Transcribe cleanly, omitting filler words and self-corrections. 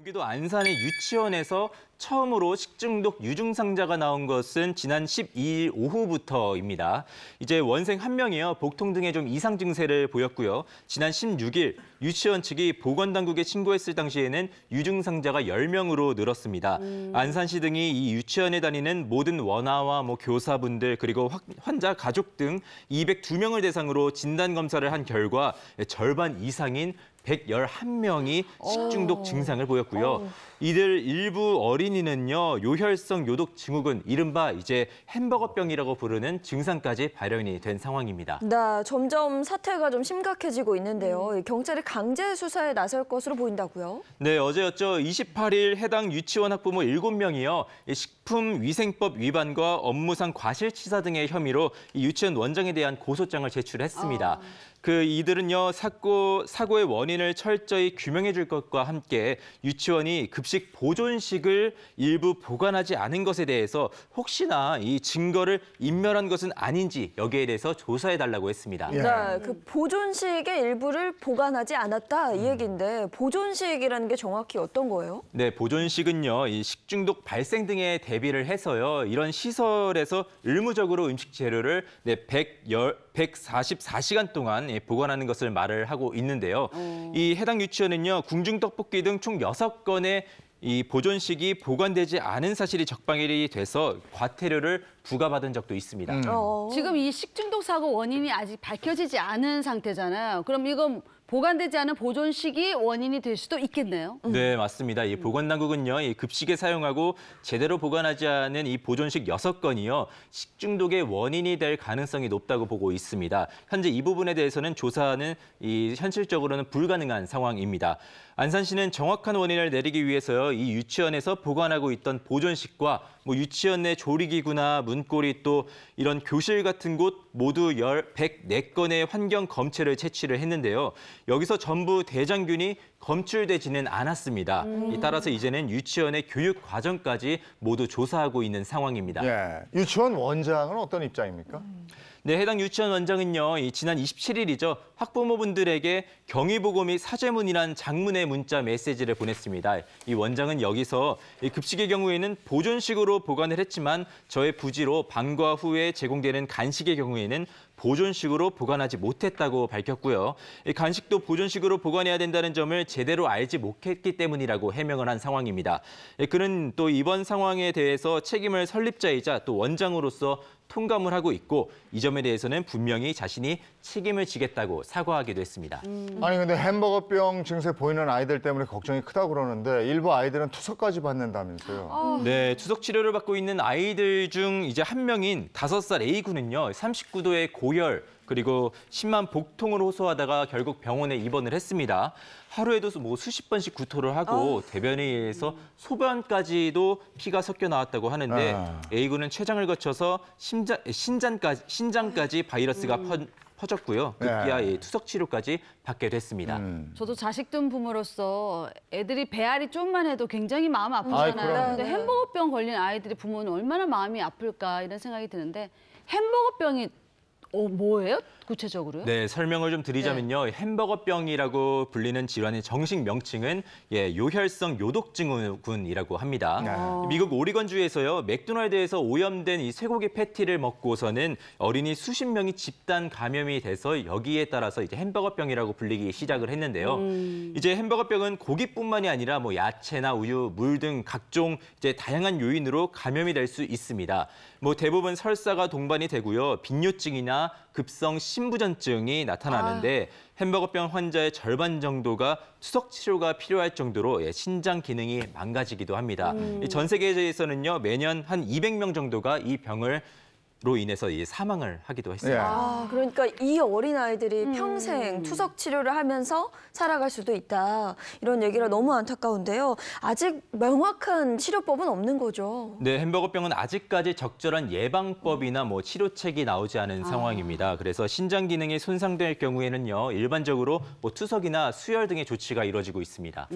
경기도 안산의 유치원에서 처음으로 식중독 유증상자가 나온 것은 지난 12일 오후부터입니다. 이제 원생 한 명이요, 복통 등의 좀 이상 증세를 보였고요. 지난 16일 유치원 측이 보건당국에 신고했을 당시에는 유증상자가 10명으로 늘었습니다. 안산시 등이 이 유치원에 다니는 모든 원아와 교사분들 그리고 환자 가족 등 202명을 대상으로 진단검사를 한 결과 절반 이상인 111명이 식중독 증상을 보였고요. 이들 일부 어린이는요, 요혈성 요독 증후군, 이른바 이제 햄버거병이라고 부르는 증상까지 발현이 된 상황입니다. 네, 점점 사태가 좀 심각해지고 있는데요. 경찰이 강제 수사에 나설 것으로 보인다고요? 네, 어제였죠. 28일 해당 유치원 학부모 7명이요. 식품위생법 위반과 업무상 과실치사 등의 혐의로 이 유치원 원장에 대한 고소장을 제출했습니다. 이들은요, 사고의 원인을 철저히 규명해 줄 것과 함께 유치원이 급식 보존식을 일부 보관하지 않은 것에 대해서 혹시나 이 증거를 인멸한 것은 아닌지 여기에 대해서 조사해 달라고 했습니다. 네, 그 보존식의 일부를 보관하지 않았다 이 얘기인데 보존식이라는 게 정확히 어떤 거예요? 네, 보존식은요, 이 식중독 발생 등에 대비를 해서요, 이런 시설에서 의무적으로 음식 재료를 144시간 동안 보관하는 것을 말을 하고 있는데요. 이 해당 유치원은요, 궁중떡볶이 등 총 6건의 이 보존식이 보관되지 않은 사실이 적발이 돼서 과태료를 부과받은 적도 있습니다. 지금 이 식중독 사고 원인이 아직 밝혀지지 않은 상태잖아요. 그럼 이건 보관되지 않은 보존식이 원인이 될 수도 있겠네요. 네, 맞습니다. 이 보건당국은요, 이 급식에 사용하고 제대로 보관하지 않은 이 보존식 6건이요, 식중독의 원인이 될 가능성이 높다고 보고 있습니다. 현재 이 부분에 대해서는 조사는 현실적으로는 불가능한 상황입니다. 안산시는 정확한 원인을 내리기 위해서요, 이 유치원에서 보관하고 있던 보존식과 유치원 내 조리기구나 문고리 또 이런 교실 같은 곳 모두 104건의 환경 검체를 채취를 했는데요. 여기서 전부 대장균이 검출되지는 않았습니다. 따라서 이제는 유치원의 교육 과정까지 모두 조사하고 있는 상황입니다. 예, 유치원 원장은 어떤 입장입니까? 네, 해당 유치원 원장은요, 지난 27일이죠. 학부모분들에게 경위보고 및 사죄문이란 장문의 문자 메시지를 보냈습니다. 이 원장은 여기서 급식의 경우에는 보존식으로 보관을 했지만 저의 부지로 방과 후에 제공되는 간식의 경우에는 보존식으로 보관하지 못했다고 밝혔고요. 간식도 보존식으로 보관해야 된다는 점을 제대로 알지 못했기 때문이라고 해명을 한 상황입니다. 그는 또 이번 상황에 대해서 책임을 설립자이자 또 원장으로서 통감을 하고 있고 이 점에 대해서는 분명히 자신이 책임을 지겠다고 사과하기도 했습니다. 아니 근데 햄버거병 증세 보이는 아이들 때문에 걱정이 크다고 그러는데 일부 아이들은 투석까지 받는다면서요. 네, 투석 치료를 받고 있는 아이들 중 이제 한 명인 5살 A군은요, 39도의 고열 그리고 심한 복통을 호소하다가 결국 병원에 입원을 했습니다. 하루에도 수십 번씩 구토를 하고 대변에 의해서 소변까지도 피가 섞여 나왔다고 하는데 A군은 췌장을 거쳐서 신장까지 바이러스가 퍼졌고요. 급기야 투석 치료까지 받게 됐습니다. 저도 자식 둔 부모로서 애들이 배앓이 좀만 해도 굉장히 마음 아프잖아요. 근데 햄버거병 걸린 아이들이 부모는 얼마나 마음이 아플까 이런 생각이 드는데 햄버거병이 뭐예요? 구체적으로요? 네, 설명을 좀 드리자면요. 햄버거병이라고 불리는 질환의 정식 명칭은 요혈성 요독증후군이라고 합니다. 미국 오리건주에서요, 맥도날드에서 오염된 이 쇠고기 패티를 먹고서는 어린이 수십 명이 집단 감염이 돼서 여기에 따라서 이제 햄버거병이라고 불리기 시작을 했는데요. 이제 햄버거병은 고기뿐만이 아니라 야채나 우유, 물 등 각종 이제 다양한 요인으로 감염이 될 수 있습니다. 대부분 설사가 동반이 되고요. 빈뇨증이나 급성 신부전증이 나타나는데 햄버거병 환자의 절반 정도가 투석 치료가 필요할 정도로 신장 기능이 망가지기도 합니다. 전 세계에서는요, 매년 한 200명 정도가 이 병으로 인해서 사망을 하기도 했습니다. 그러니까 이 어린아이들이 평생 투석 치료를 하면서 살아갈 수도 있다. 이런 얘기가 너무 안타까운데요. 아직 명확한 치료법은 없는 거죠. 네, 햄버거병은 아직까지 적절한 예방법이나 치료책이 나오지 않은 상황입니다. 그래서 신장 기능이 손상될 경우에는요, 일반적으로 투석이나 수혈 등의 조치가 이루어지고 있습니다.